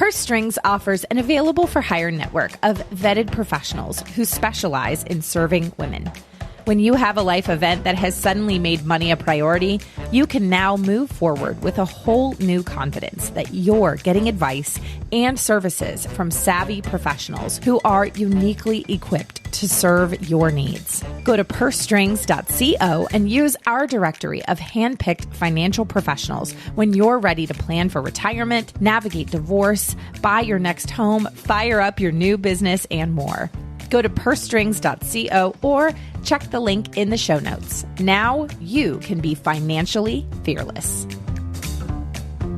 Purse Strings offers an available for hire network of vetted professionals who specialize in serving women. When you have a life event that has suddenly made money a priority, you can now move forward with a whole new confidence that you're getting advice and services from savvy professionals who are uniquely equipped to serve your needs. Go to pursestrings.co and use our directory of handpicked financial professionals when you're ready to plan for retirement, navigate divorce, buy your next home, fire up your new business, and more. Go to pursestrings.co or check the link in the show notes. Now you can be financially fearless.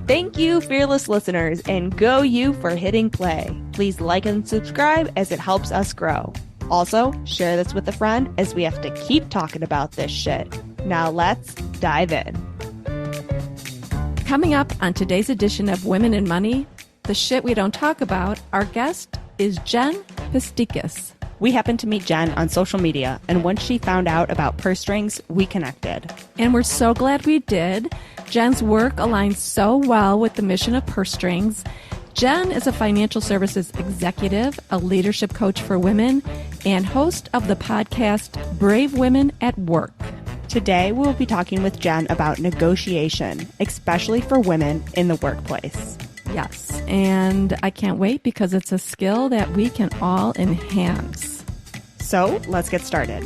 Thank you, fearless listeners, and go you for hitting play. Please like and subscribe as it helps us grow. Also, share this with a friend as we have to keep talking about this shit. Now let's dive in. Coming up on today's edition of Women in Money, the shit we don't talk about, our guest is Jen Pestikas. We happened to meet Jen on social media, and once she found out about Purse Strings, we connected. And we're so glad we did. Jen's work aligns so well with the mission of Purse Strings. Jen is a financial services executive, a leadership coach for women, and host of the podcast Brave Women at Work. Today, we'll be talking with Jen about negotiation, especially for women in the workplace. Yes, and I can't wait because it's a skill that we can all enhance. So let's get started.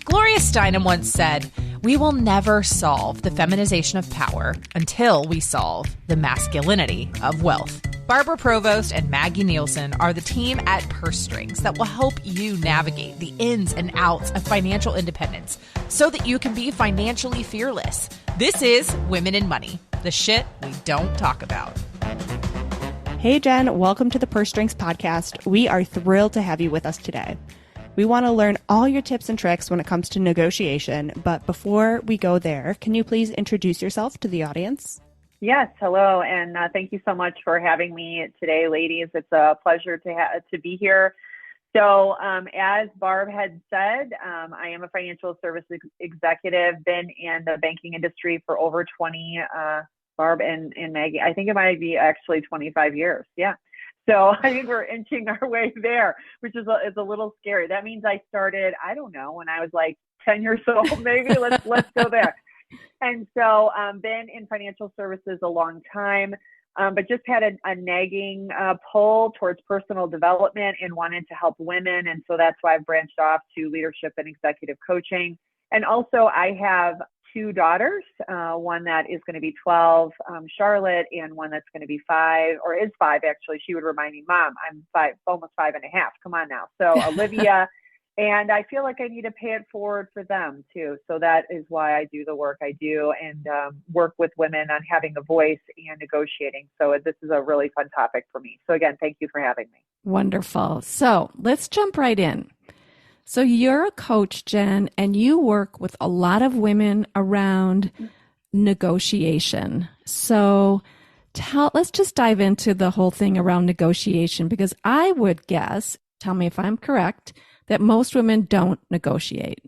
Gloria Steinem once said, "We will never solve the feminization of power until we solve the masculinity of wealth." Barbara Provost and Maggie Nielsen are the team at Purse Strings that will help you navigate the ins and outs of financial independence so that you can be financially fearless. This is Women in Money, the shit we don't talk about. Hey, Jen, welcome to the Purse Strings podcast. We are thrilled to have you with us today. We want to learn all your tips and tricks when it comes to negotiation, but before we go there, can you please introduce yourself to the audience? Yes, hello, and thank you so much for having me today, ladies. It's a pleasure to be here. So, as Barb had said, I am a financial services executive, been in the banking industry for over 20, Barb and Maggie, I think it might be actually 25 years. Yeah. So I think we're inching our way there, which is a little scary. That means I started, I don't know, when I was like 10 years old, maybe. Let's go there. And so been in financial services a long time, but just had a nagging pull towards personal development and wanted to help women. And so that's why I've branched off to leadership and executive coaching. And also I have two daughters, one that is going to be 12, Charlotte, and one that's going to be 5, or is 5 actually. She would remind me, Mom, I'm 5, almost 5.5. Come on now. So Olivia. And I feel like I need to pay it forward for them too. So that is why I do the work I do and work with women on having a voice and negotiating. So this is a really fun topic for me. So again, thank you for having me. Wonderful. So let's jump right in. So you're a coach, Jen, and you work with a lot of women around negotiation. So let's just dive into the whole thing around negotiation, because I would guess, tell me if I'm correct, that most women don't negotiate.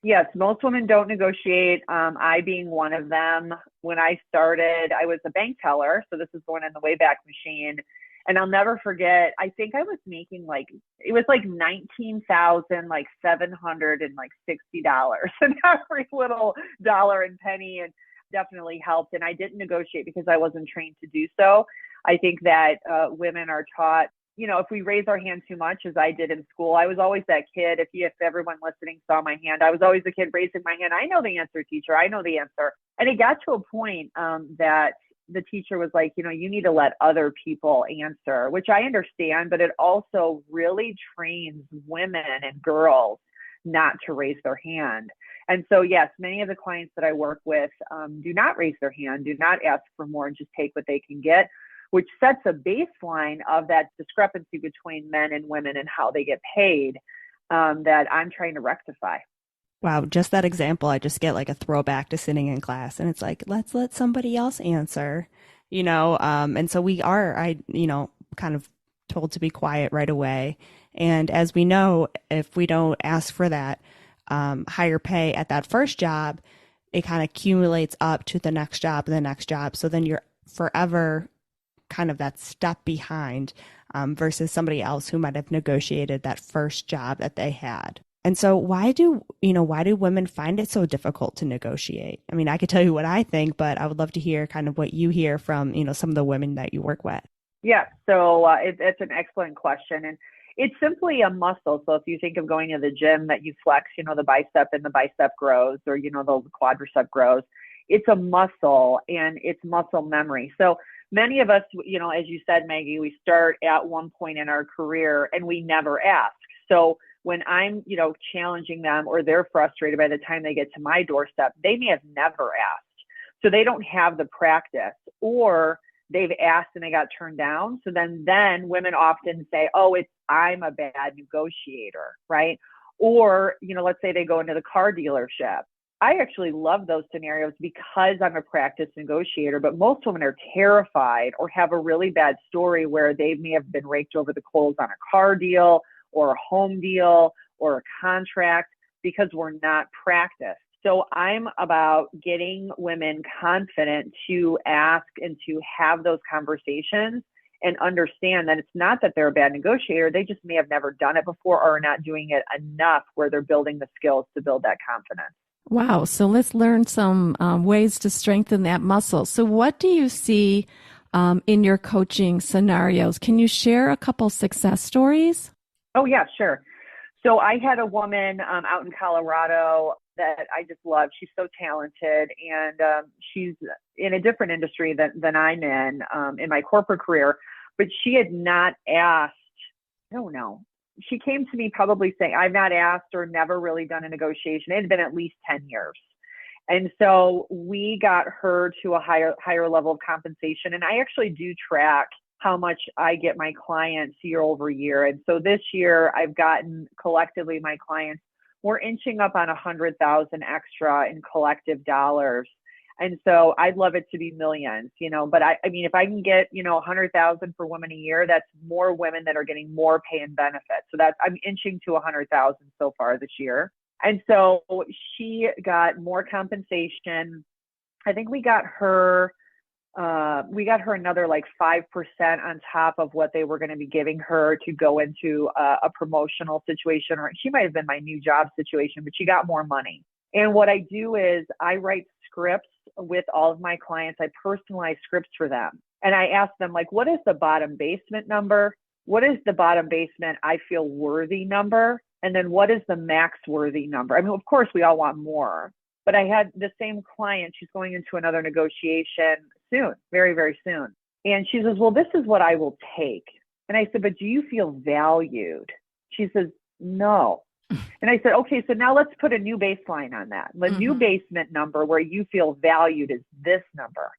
Yes, most women don't negotiate. I being one of them. When I started, I was a bank teller. So this is going in the Wayback Machine. And I'll never forget, I think I was making it was like $19,760 and every little dollar and penny, and definitely helped. And I didn't negotiate because I wasn't trained to do so. I think that women are taught, if we raise our hand too much, as I did in school, I was always that kid. If everyone listening saw my hand, I was always the kid raising my hand. I know the answer, teacher. I know the answer. And it got to a point that the teacher was like, you need to let other people answer, which I understand, but it also really trains women and girls not to raise their hand. And so, yes, many of the clients that I work with do not raise their hand, do not ask for more, and just take what they can get, which sets a baseline of that discrepancy between men and women and how they get paid that I'm trying to rectify. Wow, just that example, I just get like a throwback to sitting in class, and it's like, let's let somebody else answer, and so kind of told to be quiet right away. And as we know, if we don't ask for that higher pay at that first job, it kind of accumulates up to the next job and the next job. So then you're forever kind of that step behind versus somebody else who might have negotiated that first job that they had. And so why do women find it so difficult to negotiate? I mean, I could tell you what I think, but I would love to hear kind of what you hear from, some of the women that you work with. Yeah, so it's an excellent question. And it's simply a muscle. So if you think of going to the gym that you flex, the bicep and the bicep grows, or, the quadricep grows, it's a muscle and it's muscle memory. So many of us, as you said, Maggie, we start at one point in our career and we never ask. So when I'm, challenging them or they're frustrated by the time they get to my doorstep, they may have never asked. So they don't have the practice, or they've asked and they got turned down. So then women often say, oh, I'm a bad negotiator, right? Or, let's say they go into the car dealership. I actually love those scenarios because I'm a practiced negotiator, but most women are terrified or have a really bad story where they may have been raked over the coals on a car deal or a home deal or a contract because we're not practiced. So I'm about getting women confident to ask and to have those conversations and understand that it's not that they're a bad negotiator. They just may have never done it before or are not doing it enough where they're building the skills to build that confidence. Wow. So let's learn some ways to strengthen that muscle. So what do you see in your coaching scenarios? Can you share a couple success stories? Oh, yeah, sure. So I had a woman out in Colorado that I just love. She's so talented, and she's in a different industry than I'm in my corporate career, but she had not asked, I don't know. She came to me probably saying, I've not asked or never really done a negotiation. It had been at least 10 years. And so we got her to a higher level of compensation. And I actually do track how much I get my clients year over year. And so this year I've gotten collectively my clients, we're inching up on 100,000 extra in collective dollars. And so I'd love it to be millions, but I mean, if I can get, 100,000 for women a year, that's more women that are getting more pay and benefits. So I'm inching to 100,000 so far this year. And so she got more compensation. I think we got her another like 5% on top of what they were going to be giving her to go into a promotional situation, or she might have been my new job situation, but she got more money. And what I do is I write scripts with all of my clients. I personalize scripts for them. And I ask them, like, what is the bottom basement number? What is the bottom basement I feel worthy number? And then what is the max worthy number? I mean, of course, we all want more. But I had the same client. She's going into another negotiation soon, very, very soon. And she says, well, this is what I will take. And I said, but do you feel valued? She says, no. And I said, okay, so now let's put a new baseline on that. The new basement number where you feel valued is this number.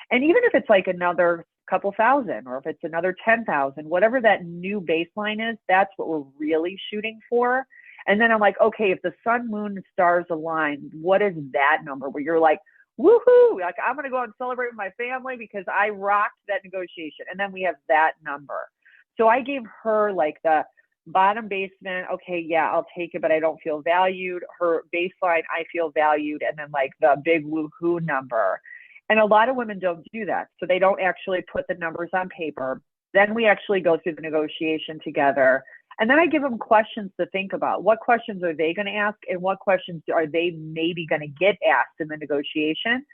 And even if it's like another couple thousand, or if it's another 10,000, whatever that new baseline is, that's what we're really shooting for. And then I'm like, okay, if the sun, moon, and stars align, what is that number where you're like, woohoo, like I'm going to go out and celebrate with my family because I rocked that negotiation. And then we have that number. So I gave her like the bottom basement. Okay, yeah, I'll take it, but I don't feel valued. Her baseline, I feel valued. And then like the big woohoo number. And a lot of women don't do that. So they don't actually put the numbers on paper. Then we actually go through the negotiation together. And then I give them questions to think about. What questions are they going to ask? And what questions are they maybe going to get asked in the negotiation?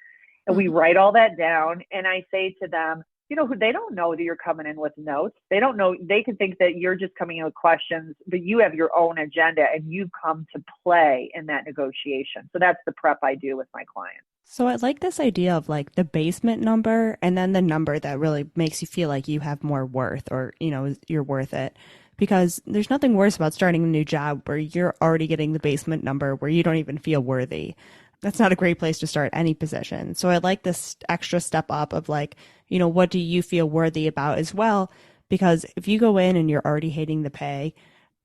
And we write all that down. And I say to them, they don't know that you're coming in with notes. They don't know. They can think that you're just coming in with questions, but you have your own agenda and you've come to play in that negotiation. So that's the prep I do with my clients. So I like this idea of like the basement number and then the number that really makes you feel like you have more worth, or, you're worth it. Because there's nothing worse about starting a new job where you're already getting the basement number where you don't even feel worthy. That's not a great place to start any position. So I like this extra step up of like, what do you feel worthy about as well? Because if you go in and you're already hating the pay,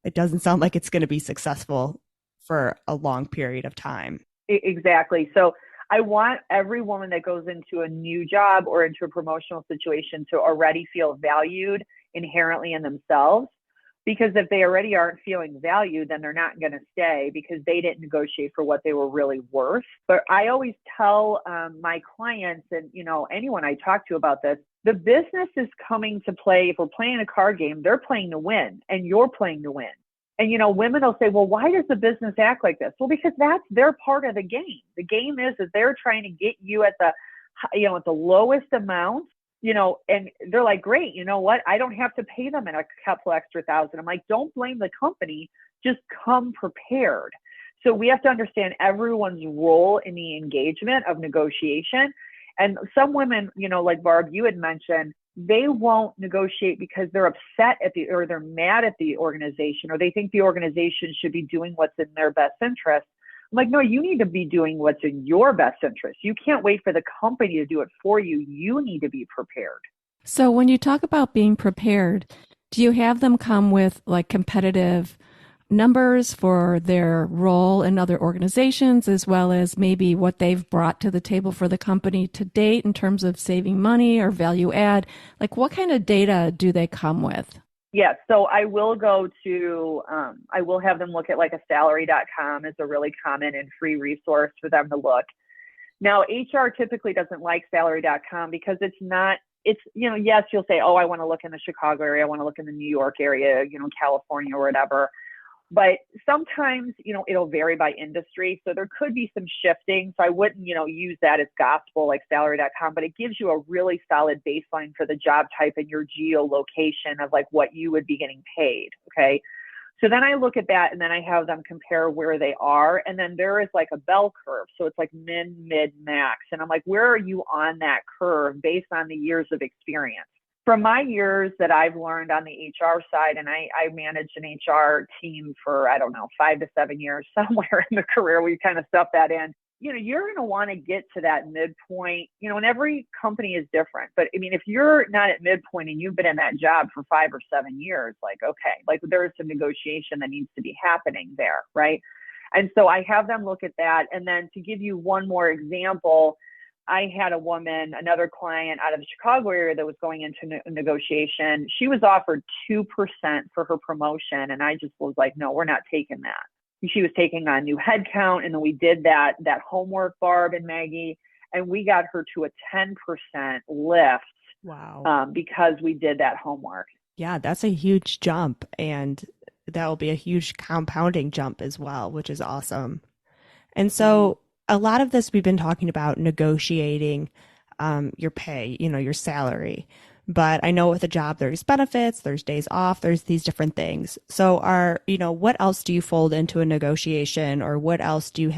it doesn't sound like it's going to be successful for a long period of time. Exactly. So I want every woman that goes into a new job or into a promotional situation to already feel valued inherently in themselves. Because if they already aren't feeling valued, then they're not going to stay because they didn't negotiate for what they were really worth. But I always tell my clients and, anyone I talk to about this, the business is coming to play. If we're playing a card game, they're playing to win and you're playing to win. And, women will say, well, why does the business act like this? Well, because that's their part of the game. The game is that they're trying to get you at the, at the lowest amount, and they're like, great, you know what? I don't have to pay them in a couple extra thousand. I'm like, don't blame the company. Just come prepared. So we have to understand everyone's role in the engagement of negotiation. And some women, like Barb, you had mentioned, they won't negotiate because they're upset or they're mad at the organization, or they think the organization should be doing what's in their best interest. I'm like, no, you need to be doing what's in your best interest. You can't wait for the company to do it for you. You need to be prepared. So when you talk about being prepared, do you have them come with like competitive numbers for their role in other organizations, as well as maybe what they've brought to the table for the company to date in terms of saving money or value add? Like, what kind of data do they come with? Yes. So I will go to, I will have them look at like a salary.com is a really common and free resource for them to look. Now, HR typically doesn't like salary.com because it's, yes, you'll say, oh, I want to look in the Chicago area. I want to look in the New York area, California or whatever. But sometimes, it'll vary by industry. So there could be some shifting. So I wouldn't, use that as gospel like salary.com, but it gives you a really solid baseline for the job type and your geolocation of like what you would be getting paid. Okay. So then I look at that and then I have them compare where they are. And then there is like a bell curve. So it's like min, mid, max. And I'm like, where are you on that curve based on the years of experience? From my years that I've learned on the HR side, and I managed an HR team for, 5 to 7 years, somewhere in the career, we kind of stuffed that in. You're going to want to get to that midpoint, and every company is different. But I mean, if you're not at midpoint and you've been in that job for 5 or 7 years, like, okay, like there is some negotiation that needs to be happening there, right? And so I have them look at that. And then to give you one more example, I had a woman, another client out of the Chicago area that was going into negotiation. She was offered 2% for her promotion. And I just was like, no, we're not taking that. She was taking on new headcount. And then we did that homework, Barb and Maggie, and we got her to a 10% lift. Wow. Because we did that homework. Yeah, that's a huge jump. And that will be a huge compounding jump as well, which is awesome. And so a lot of this, we've been talking about negotiating your pay, your salary. But I know with a job, there's benefits, there's days off, there's these different things. So what else do you fold into a negotiation, or what else do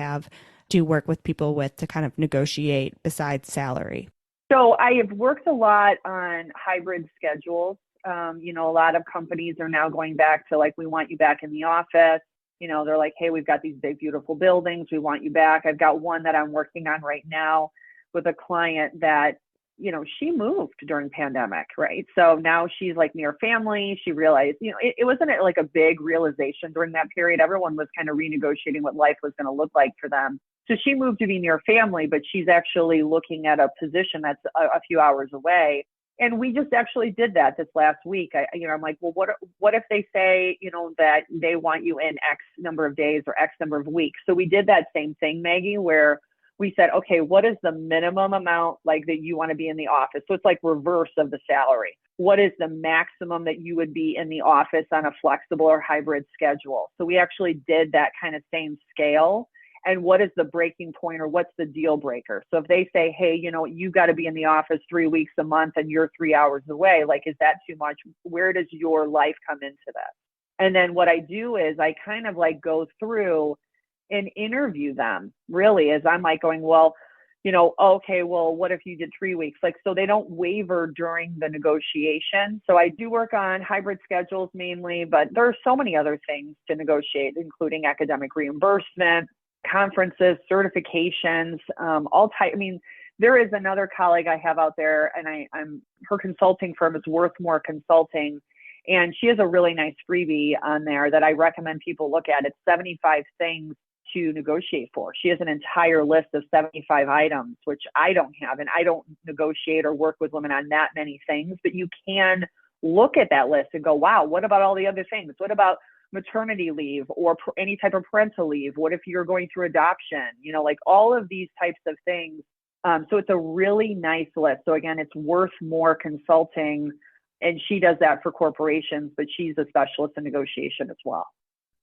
you work with people with to kind of negotiate besides salary? So I have worked a lot on hybrid schedules. A lot of companies are now going back to like, we want you back in the office. They're like, hey, we've got these big, beautiful buildings. We want you back. I've got one that I'm working on right now with a client that, she moved during pandemic, right? So now she's like near family. She realized, it wasn't like a big realization during that period. Everyone was kind of renegotiating what life was going to look like for them. So she moved to be near family, but she's actually looking at a position that's a few hours away. And we just actually did that this last week. I'm like, well, what if they say, that they want you in X number of days or X number of weeks? So we did that same thing, Maggie, where we said, okay, what is the minimum amount like that you want to be in the office? So it's like reverse of the salary. What is the maximum that you would be in the office on a flexible or hybrid schedule? So we actually did that kind of same scale. And what is the breaking point, or what's the deal breaker? So if they say, hey, you got to be in the office 3 weeks a month and you're 3 hours away, like, is that too much? Where does your life come into that? And then what I do is I kind of like go through and interview them, really, as I'm like going, well, okay, well, what if you did 3 weeks? Like, so they don't waver during the negotiation. So I do work on hybrid schedules mainly, but there are so many other things to negotiate, including academic reimbursement, conferences, certifications, all type. I mean, there is another colleague I have out there, and her consulting firm is Worth More Consulting, and she has a really nice freebie on there that I recommend people look at. It's 75 things to negotiate for. She has an entire list of 75 items, which I don't have, and I don't negotiate or work with women on that many things, but you can look at that list and go, wow, what about all the other things? What about maternity leave or any type of parental leave? What if you're going through adoption? Like all of these types of things. So it's a really nice list. So again, it's worth more consulting, and she does that for corporations, but she's a specialist in negotiation as well.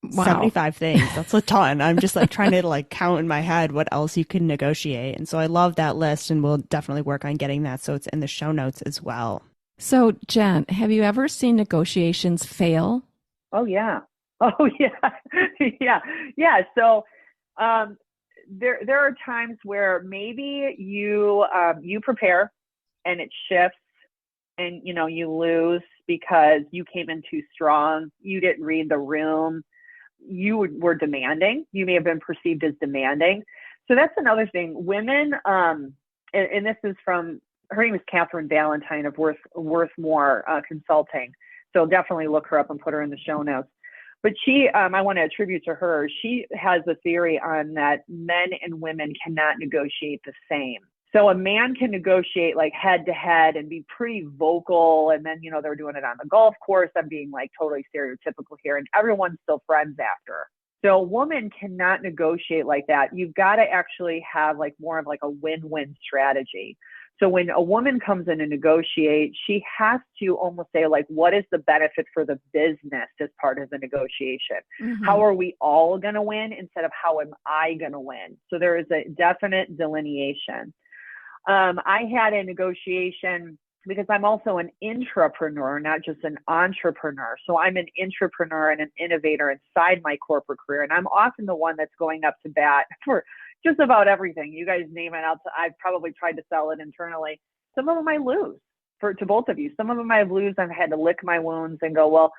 Wow. 75 things. That's a ton. I'm just like trying to like count in my head what else you can negotiate. And so I love that list, and we'll definitely work on getting that so it's in the show notes as well. So Jen, have you ever seen negotiations fail? Oh yeah. Yeah. So there are times where maybe you prepare and it shifts, and you lose because you came in too strong. You didn't read the room. You were demanding. You may have been perceived as demanding. So that's another thing. Women, and this is from, her name is Catherine Valentine of Worth More Consulting. So definitely look her up and put her in the show notes. But she, I want to attribute to her, she has a theory on that men and women cannot negotiate the same. So a man can negotiate like head to head and be pretty vocal. And then, they're doing it on the golf course. I'm being like totally stereotypical here, and everyone's still friends after. So a woman cannot negotiate like that. You've got to actually have like more of like a win-win strategy. So when a woman comes in to negotiate, she has to almost say like, what is the benefit for the business as part of the negotiation? Mm-hmm. How are we all going to win instead of how am I going to win? So there is a definite delineation. I had a negotiation because I'm also an intrapreneur, not just an entrepreneur. So I'm an intrapreneur and an innovator inside my corporate career. And I'm often the one that's going up to bat for just about everything. You guys name it. I've probably tried to sell it internally. Some of them I lose to both of you. Some of them I've lose. I've had to lick my wounds and go, well,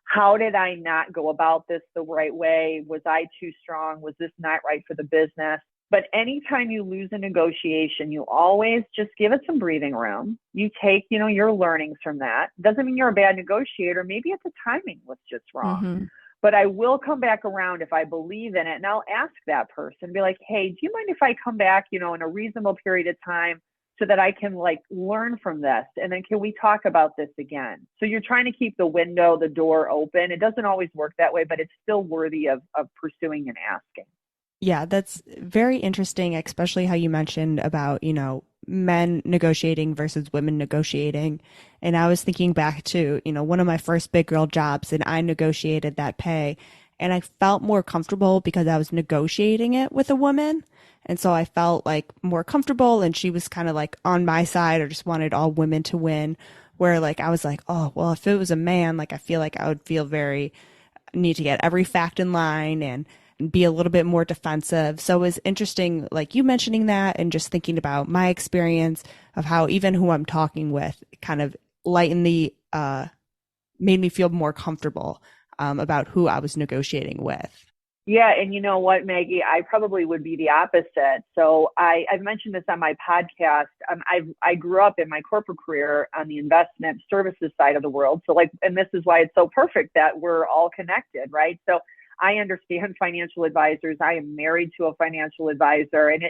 how did I not go about this the right way? Was I too strong? Was this not right for the business? But anytime you lose a negotiation, you always just give it some breathing room. You take, your learnings from that. Doesn't mean you're a bad negotiator. Maybe the timing was just wrong. Mm-hmm. But I will come back around if I believe in it. And I'll ask that person, be like, hey, do you mind if I come back, in a reasonable period of time so that I can like learn from this? And then can we talk about this again? So you're trying to keep the door open. It doesn't always work that way, but it's still worthy of pursuing and asking. Yeah, that's very interesting, especially how you mentioned about, men negotiating versus women negotiating. And I was thinking back to, one of my first big girl jobs, and I negotiated that pay, and I felt more comfortable because I was negotiating it with a woman. And so I felt like more comfortable, and she was kind of like on my side, or just wanted all women to win, where like I was like, oh, well, if it was a man, like I feel like I would feel need to get every fact in line and be a little bit more defensive. So it was interesting, like you mentioning that, and just thinking about my experience of how even who I'm talking with kind of lightened made me feel more comfortable about who I was negotiating with. Yeah. And you know what, Maggie, I probably would be the opposite. So I've mentioned this on my podcast. I grew up in my corporate career on the investment services side of the world. So and this is why it's so perfect that we're all connected, right? So I understand financial advisors. I am married to a financial advisor, and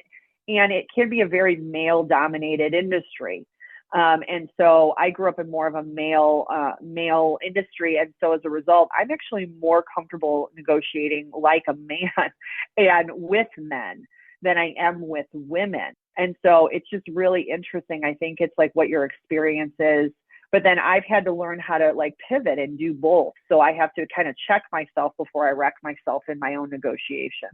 it can be a very male-dominated industry. And so I grew up in more of a male industry, and so as a result, I'm actually more comfortable negotiating like a man and with men than I am with women. And so it's just really interesting. I think it's like what your experience is. But then I've had to learn how to like pivot and do both. So I have to kind of check myself before I wreck myself in my own negotiation.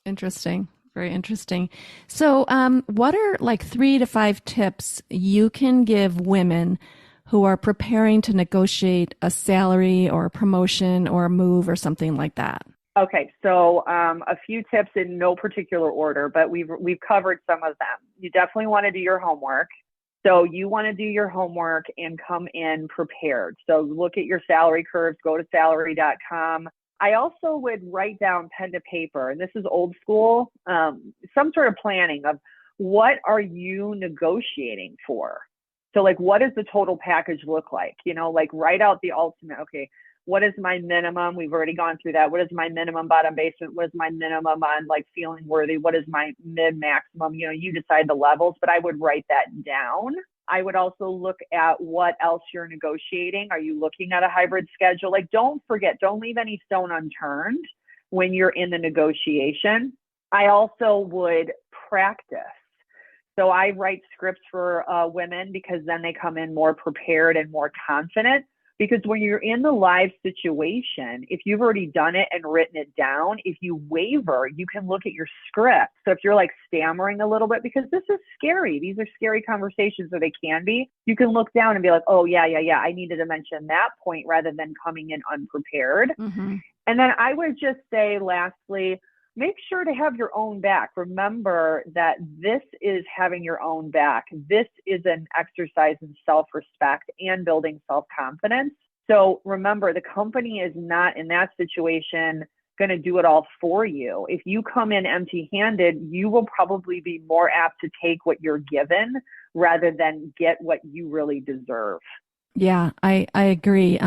Interesting. Very interesting. So what are like 3 to 5 tips you can give women who are preparing to negotiate a salary or a promotion or a move or something like that? Okay, so a few tips in no particular order, but we've covered some of them. You definitely want to do your homework. So you want to do your homework and come in prepared. So look at your salary curves, go to salary.com. I also would write down pen to paper, and this is old school, some sort of planning of what are you negotiating for? So like, what does the total package look like? Like write out the ultimate, okay, what is my minimum? We've already gone through that. What is my minimum bottom basement? What is my minimum on like feeling worthy? What is my mid maximum? You decide the levels, but I would write that down. I would also look at what else you're negotiating. Are you looking at a hybrid schedule? Like, don't forget, don't leave any stone unturned when you're in the negotiation. I also would practice. So I write scripts for women because then they come in more prepared and more confident. Because when you're in the live situation, if you've already done it and written it down, if you waver, you can look at your script. So if you're like stammering a little bit, because this is scary, these are scary conversations, or they can be, you can look down and be like, oh, yeah, I needed to mention that point rather than coming in unprepared. Mm-hmm. And then I would just say, lastly, make sure to have your own back. Remember that this is having your own back. This is an exercise in self-respect and building self-confidence. So remember, the company is not in that situation going to do it all for you. If you come in empty-handed, you will probably be more apt to take what you're given rather than get what you really deserve. Yeah, I agree.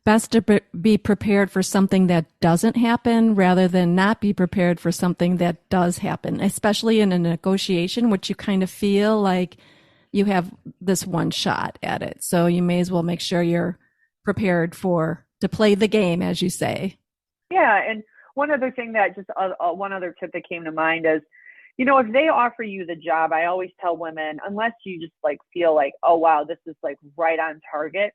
Best to be prepared for something that doesn't happen rather than not be prepared for something that does happen, especially in a negotiation, which you kind of feel like you have this one shot at it. So you may as well make sure you're prepared to play the game, as you say. Yeah. And one other thing that just one other tip that came to mind is, if they offer you the job, I always tell women, unless you just like feel like, oh, wow, this is like right on target,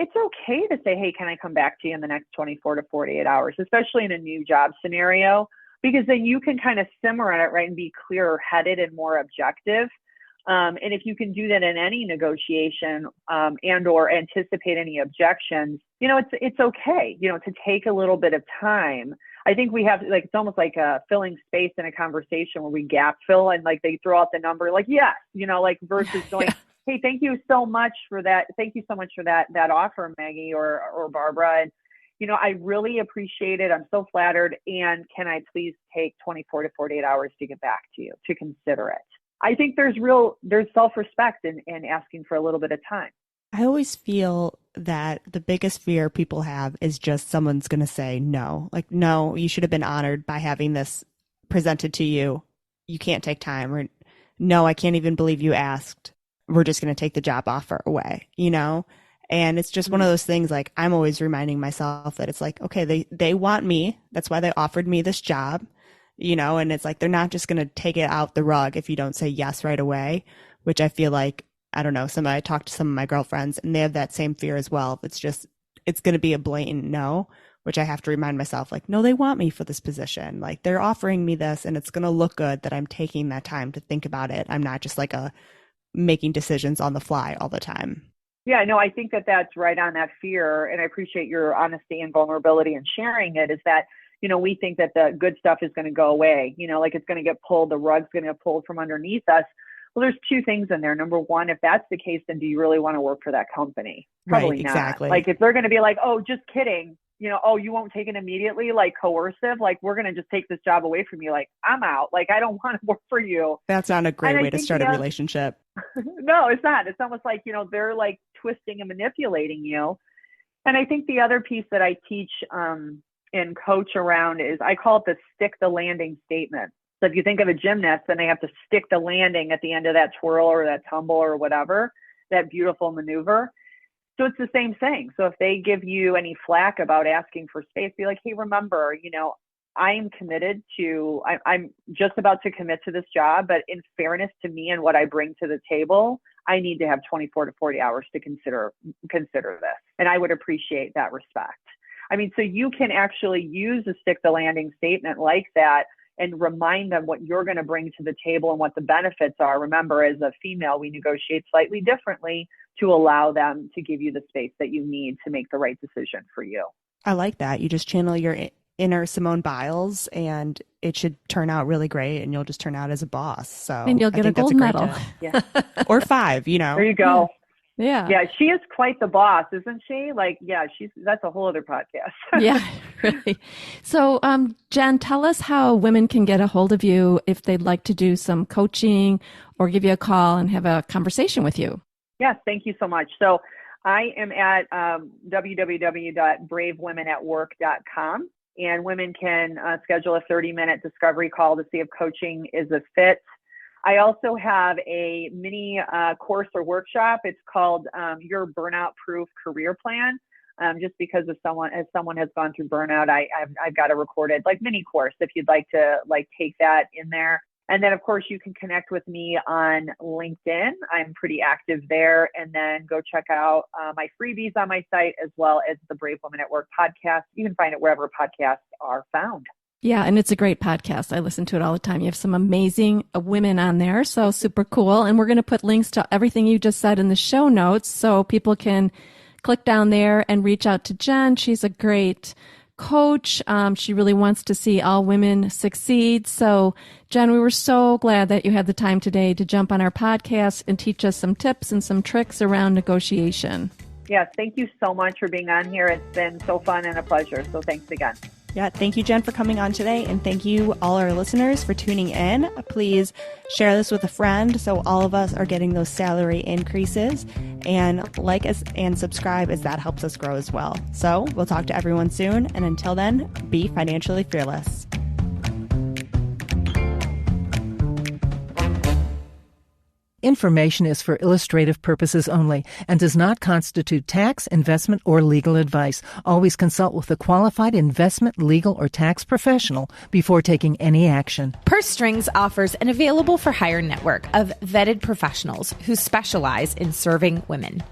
it's okay to say, hey, can I come back to you in the next 24 to 48 hours, especially in a new job scenario, because then you can kind of simmer on it, right, and be clearer headed and more objective. And if you can do that in any negotiation and or anticipate any objections, it's okay, to take a little bit of time. I think we have it's almost like filling space in a conversation where we gap fill and like they throw out the number, like, yes, versus going, hey, thank you so much for that. Thank you so much for that offer, Maggie or Barbara. And, I really appreciate it. I'm so flattered. And can I please take 24 to 48 hours to get back to you to consider it? I think there's self-respect in asking for a little bit of time. I always feel that the biggest fear people have is just someone's going to say no. Like, no, you should have been honored by having this presented to you. You can't take time. Or no, I can't even believe you asked. We're just going to take the job offer away, And it's just one of those things, like, I'm always reminding myself that it's like, okay, they want me. That's why they offered me this job, and it's like, they're not just going to take it out the rug if you don't say yes right away, which I feel like, I don't know, I talked to some of my girlfriends and they have that same fear as well. It's going to be a blatant no, which I have to remind myself, like, no, they want me for this position. Like, they're offering me this and it's going to look good that I'm taking that time to think about it. I'm not just like making decisions on the fly all the time. Yeah, no, I think that's right on that fear. And I appreciate your honesty and vulnerability and sharing it, is that, we think that the good stuff is going to go away, like it's going to get pulled, the rug's going to get pulled from underneath us. Well, there's two things in there. Number one, if that's the case, then do you really want to work for that company? Probably right, not. Exactly. Like, if they're going to be like, oh, just kidding, oh, you won't take it immediately, like coercive, like, we're going to just take this job away from you. Like, I'm out. Like, I don't want to work for you. That's not a great way to start a relationship. No, it's not. It's almost like, they're like twisting and manipulating you. And I think the other piece that I teach and coach around is, I call it the stick the landing statement. So if you think of a gymnast, then they have to stick the landing at the end of that twirl or that tumble or whatever, that beautiful maneuver. So it's the same thing. So if they give you any flack about asking for space, be like, hey, remember, I'm committed to, I'm just about to commit to this job, but in fairness to me and what I bring to the table, I need to have 24 to 40 hours to consider this. And I would appreciate that respect. I mean, so you can actually use a stick the landing statement like that and remind them what you're going to bring to the table and what the benefits are. Remember, as a female, we negotiate slightly differently to allow them to give you the space that you need to make the right decision for you. I like that. You just channel your inner Simone Biles and it should turn out really great and you'll just turn out as a boss. So and you'll get a gold medal. Yeah. Or 5, There you go. Yeah. Yeah. She is quite the boss, isn't she? Like, yeah, that's a whole other podcast. Yeah, really. So, Jen, tell us how women can get a hold of you if they'd like to do some coaching or give you a call and have a conversation with you. Yes. Thank you so much. So I am at www.bravewomenatwork.com, and women can schedule a 30-minute discovery call to see if coaching is a fit. I also have a mini course or workshop. It's called Your Burnout Proof Career Plan. Just because as someone has gone through burnout, I've got a recorded mini course if you'd like to take that in there. And then of course you can connect with me on LinkedIn. I'm pretty active there. And then go check out my freebies on my site, as well as the Brave Women at Work podcast. You can find it wherever podcasts are found. Yeah, and it's a great podcast. I listen to it all the time. You have some amazing women on there, so super cool. And we're going to put links to everything you just said in the show notes so people can click down there and reach out to Jen. She's a great coach. She really wants to see all women succeed. So, Jen, we were so glad that you had the time today to jump on our podcast and teach us some tips and some tricks around negotiation. Yes, thank you so much for being on here. It's been so fun and a pleasure. So thanks again. Yeah, thank you, Jen, for coming on today. And thank you, all our listeners, for tuning in. Please share this with a friend so all of us are getting those salary increases. And like us and subscribe, as that helps us grow as well. So we'll talk to everyone soon. And until then, be financially fearless. Information is for illustrative purposes only and does not constitute tax, investment, or legal advice. Always consult with a qualified investment, legal, or tax professional before taking any action. Purse Strings offers an available for hire network of vetted professionals who specialize in serving women.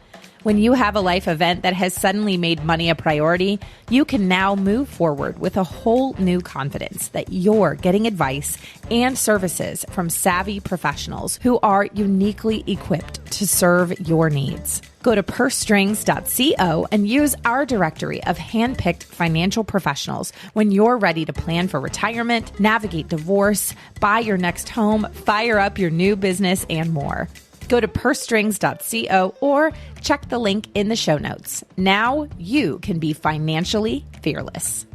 When you have a life event that has suddenly made money a priority, you can now move forward with a whole new confidence that you're getting advice and services from savvy professionals who are uniquely equipped to serve your needs. Go to pursestrings.co and use our directory of handpicked financial professionals when you're ready to plan for retirement, navigate divorce, buy your next home, fire up your new business, and more. Go to pursestrings.co or check the link in the show notes. Now you can be financially fearless.